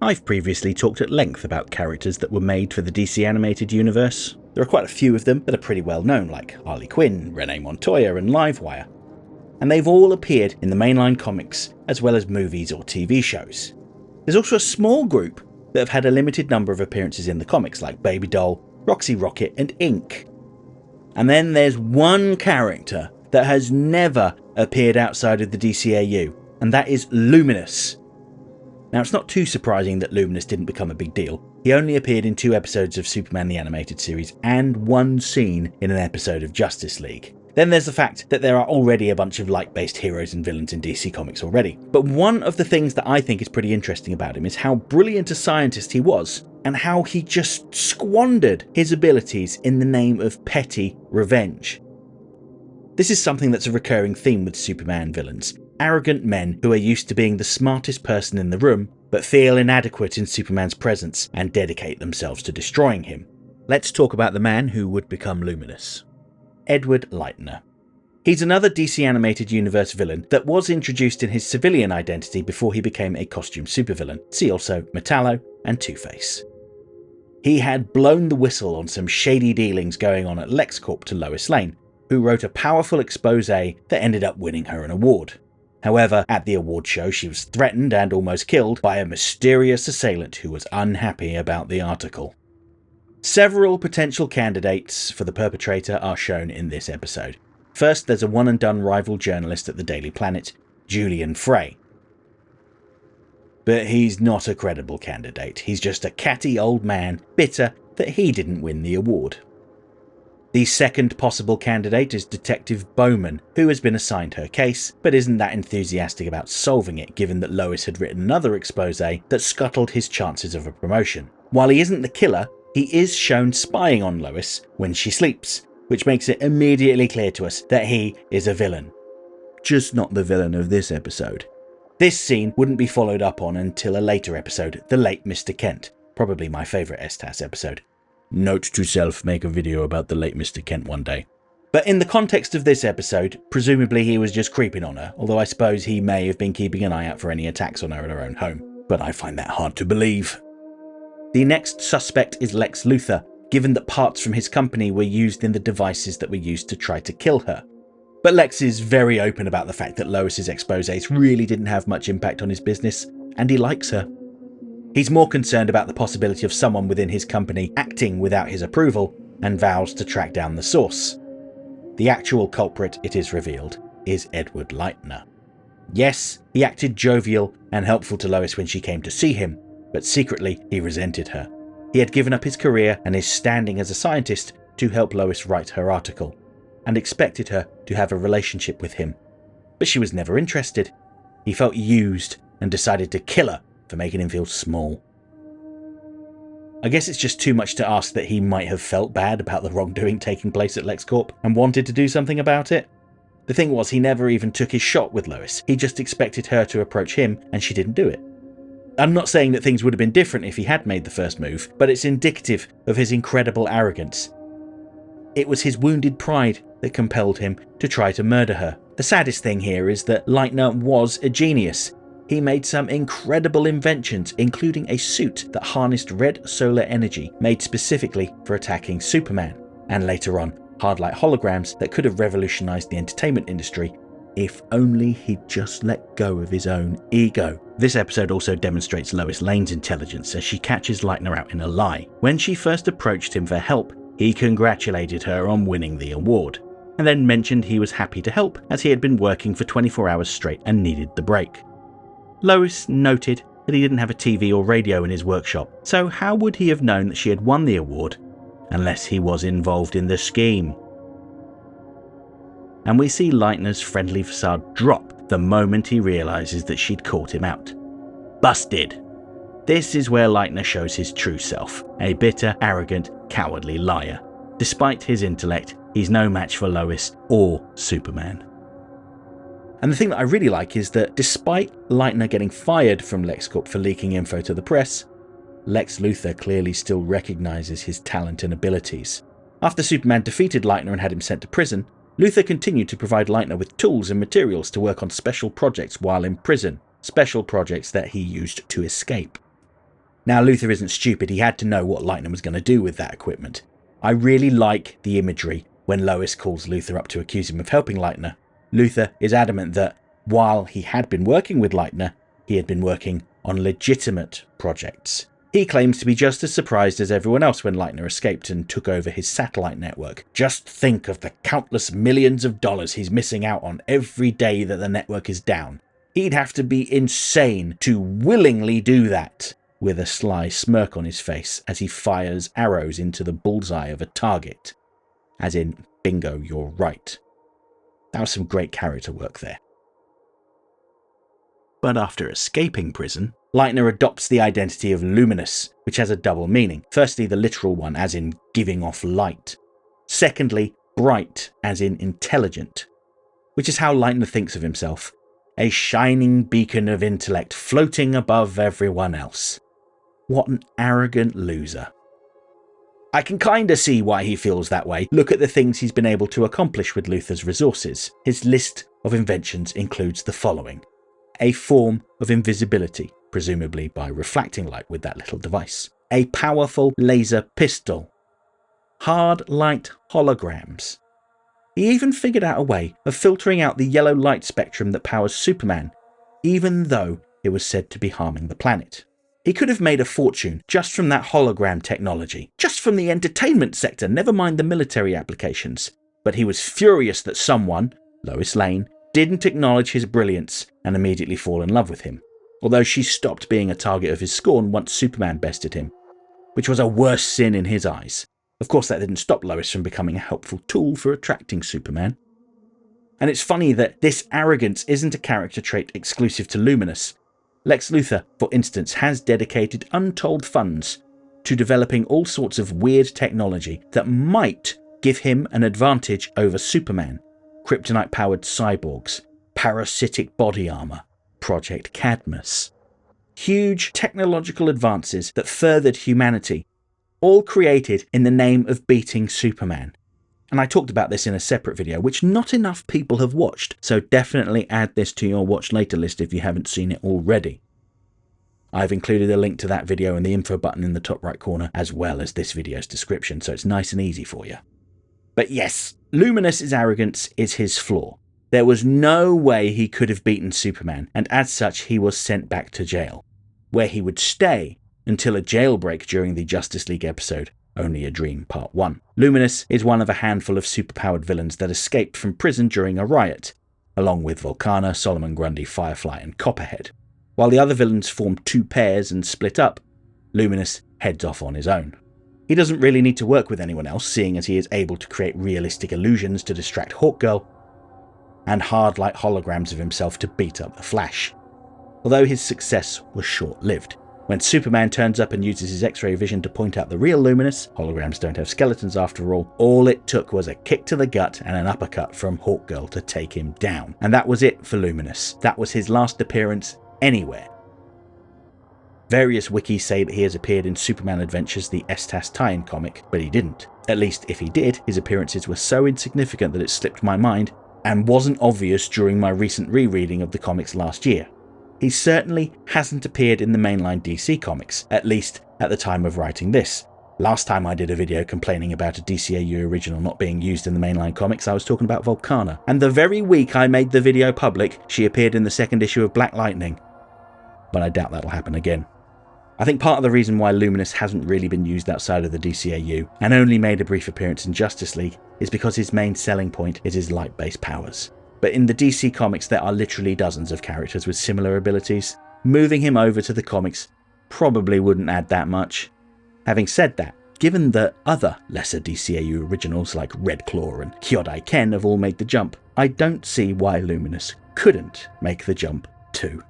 I've previously talked at length about characters that were made for the DC animated universe. There are quite a few of them that are pretty well known, like Harley Quinn, Renee Montoya and Livewire. And they've all appeared in the mainline comics as well as movies or TV shows. There's also a small group that have had a limited number of appearances in the comics, like Baby Doll, Roxy Rocket and Ink. And then there's one character that has never appeared outside of the DCAU, and that is Luminus. Now, it's not too surprising that Luminus didn't become a big deal. He only appeared in 2 episodes of Superman the Animated Series and 1 scene in an episode of Justice League. Then there's the fact that there are already a bunch of light-based heroes and villains in DC Comics already. But one of the things that I think is pretty interesting about him is how brilliant a scientist he was, and how he just squandered his abilities in the name of petty revenge. This is something that's a recurring theme with Superman villains. Arrogant men who are used to being the smartest person in the room, but feel inadequate in Superman's presence and dedicate themselves to destroying him. Let's talk about the man who would become Luminus. Edward Lytener. He's another DC Animated Universe villain that was introduced in his civilian identity before he became a costume supervillain. See also Metallo and Two-Face. He had blown the whistle on some shady dealings going on at LexCorp to Lois Lane, who wrote a powerful expose that ended up winning her an award. However, at the award show she was threatened and almost killed by a mysterious assailant who was unhappy about the article. Several potential candidates for the perpetrator are shown in this episode. First, there's a one-and-done rival journalist at the Daily Planet, Julian Frey. But he's not a credible candidate. He's just a catty old man, bitter that he didn't win the award. The second possible candidate is Detective Bowman, who has been assigned her case, but isn't that enthusiastic about solving it, given that Lois had written another expose that scuttled his chances of a promotion. While he isn't the killer, he is shown spying on Lois when she sleeps, which makes it immediately clear to us that he is a villain. Just not the villain of this episode. This scene wouldn't be followed up on until a later episode, The Late Mr. Kent, probably my favourite STAS episode. Note to self, make a video about The Late Mr. Kent one day. But in the context of this episode, presumably he was just creeping on her, although I suppose he may have been keeping an eye out for any attacks on her at her own home. But I find that hard to believe. The next suspect is Lex Luthor, given that parts from his company were used in the devices that were used to try to kill her. But Lex is very open about the fact that Lois's exposés really didn't have much impact on his business, and he likes her. He's more concerned about the possibility of someone within his company acting without his approval, and vows to track down the source. The actual culprit, it is revealed, is Edward Lytener. Yes, he acted jovial and helpful to Lois when she came to see him, but secretly he resented her. He had given up his career and his standing as a scientist to help Lois write her article, and expected her to have a relationship with him. But she was never interested. He felt used and decided to kill her for making him feel small. I guess it's just too much to ask that he might have felt bad about the wrongdoing taking place at LexCorp and wanted to do something about it. The thing was, he never even took his shot with Lois. He just expected her to approach him, and she didn't do it. I'm not saying that things would have been different if he had made the first move, but it's indicative of his incredible arrogance. It was his wounded pride that compelled him to try to murder her. The saddest thing here is that Lytener was a genius. He made some incredible inventions, including a suit that harnessed red solar energy made specifically for attacking Superman, and later on, hard-light holograms that could have revolutionised the entertainment industry if only he'd just let go of his own ego. This episode also demonstrates Lois Lane's intelligence as she catches Lytener out in a lie. When she first approached him for help, he congratulated her on winning the award, and then mentioned he was happy to help as he had been working for 24 hours straight and needed the break. Lois noted that he didn't have a TV or radio in his workshop, so how would he have known that she had won the award unless he was involved in the scheme? And we see Lytener's friendly facade drop the moment he realises that she'd caught him out. Busted! This is where Lytener shows his true self, a bitter, arrogant, cowardly liar. Despite his intellect, he's no match for Lois or Superman. And the thing that I really like is that despite Lytener getting fired from LexCorp for leaking info to the press, Lex Luthor clearly still recognises his talent and abilities. After Superman defeated Lytener and had him sent to prison, Luthor continued to provide Lytener with tools and materials to work on special projects while in prison, special projects that he used to escape. Now, Luthor isn't stupid. He had to know what Lytener was going to do with that equipment. I really like the imagery when Lois calls Luthor up to accuse him of helping Lytener. Luthor is adamant that while he had been working with Lytener, he had been working on legitimate projects. He claims to be just as surprised as everyone else when Lytener escaped and took over his satellite network. Just think of the countless millions of dollars he's missing out on every day that the network is down. He'd have to be insane to willingly do that, with a sly smirk on his face as he fires arrows into the bullseye of a target. As in, bingo, you're right. That was some great character work there. But after escaping prison, Lytener adopts the identity of Luminus, which has a double meaning. Firstly, the literal one, as in giving off light. Secondly, bright, as in intelligent, which is how Lytener thinks of himself. A shining beacon of intellect floating above everyone else. What an arrogant loser. I can kinda see why he feels that way. Look at the things he's been able to accomplish with Luthor's resources. His list of inventions includes the following. A form of invisibility, presumably by reflecting light with that little device. A powerful laser pistol. Hard light holograms. He even figured out a way of filtering out the yellow light spectrum that powers Superman, even though it was said to be harming the planet. He could have made a fortune just from that hologram technology, just from the entertainment sector, never mind the military applications. But he was furious that someone, Lois Lane, didn't acknowledge his brilliance and immediately fall in love with him, although she stopped being a target of his scorn once Superman bested him, which was a worse sin in his eyes. Of course, that didn't stop Lois from becoming a helpful tool for attracting Superman. And it's funny that this arrogance isn't a character trait exclusive to Luminus. Lex Luthor, for instance, has dedicated untold funds to developing all sorts of weird technology that might give him an advantage over Superman. Kryptonite-powered cyborgs, parasitic body armor, Project Cadmus. Huge technological advances that furthered humanity, all created in the name of beating Superman. And I talked about this in a separate video, which not enough people have watched, so definitely add this to your watch later list if you haven't seen it already. I've included a link to that video in the info button in the top right corner, as well as this video's description, so it's nice and easy for you. But yes, Luminus's arrogance is his flaw. There was no way he could have beaten Superman, and as such he was sent back to jail, where he would stay until a jailbreak during the Justice League episode, Only a Dream Part 1. Luminus is one of a handful of superpowered villains that escaped from prison during a riot, along with Volcana, Solomon Grundy, Firefly and Copperhead. While the other villains formed two pairs and split up, Luminus heads off on his own. He doesn't really need to work with anyone else, seeing as he is able to create realistic illusions to distract Hawkgirl, and hard light holograms of himself to beat up the Flash. Although his success was short-lived. When Superman turns up and uses his X-ray vision to point out the real Luminus, holograms don't have skeletons after all it took was a kick to the gut and an uppercut from Hawkgirl to take him down. And that was it for Luminus. That was his last appearance anywhere. Various wikis say that he has appeared in Superman Adventures, the Estas tie-in comic, but he didn't. At least, if he did, his appearances were so insignificant that it slipped my mind and wasn't obvious during my recent rereading of the comics last year. He certainly hasn't appeared in the mainline DC comics, at least at the time of writing this. Last time I did a video complaining about a DCAU original not being used in the mainline comics, I was talking about Volcana, and the very week I made the video public, she appeared in the second issue of Black Lightning. But I doubt that'll happen again. I think part of the reason why Luminus hasn't really been used outside of the DCAU, and only made a brief appearance in Justice League, is because his main selling point is his light-based powers. But in the DC comics there are literally dozens of characters with similar abilities. Moving him over to the comics probably wouldn't add that much. Having said that, given that other lesser DCAU originals like Red Claw and Kyodai Ken have all made the jump, I don't see why Luminus couldn't make the jump too.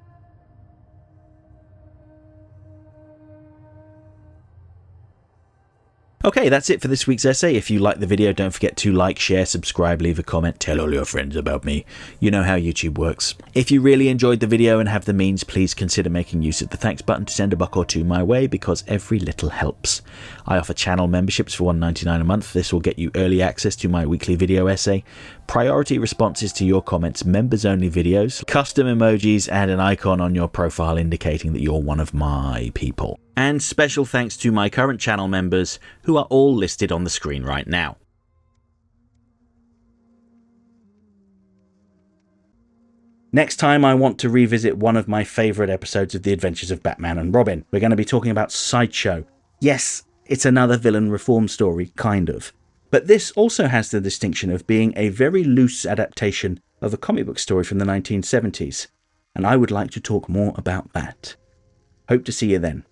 Okay, that's it for this week's essay. If you liked the video, don't forget to like, share, subscribe, leave a comment, tell all your friends about me. You know how YouTube works. If you really enjoyed the video and have the means, please consider making use of the thanks button to send a buck or two my way, because every little helps. I offer channel memberships for $1.99 a month. This will get you early access to my weekly video essay, priority responses to your comments, members-only videos, custom emojis, and an icon on your profile indicating that you're one of my people. And special thanks to my current channel members, who are all listed on the screen right now. Next time I want to revisit one of my favourite episodes of The Adventures of Batman and Robin. We're going to be talking about Sideshow. Yes, it's another villain reform story, kind of. But this also has the distinction of being a very loose adaptation of a comic book story from the 1970s. And I would like to talk more about that. Hope to see you then.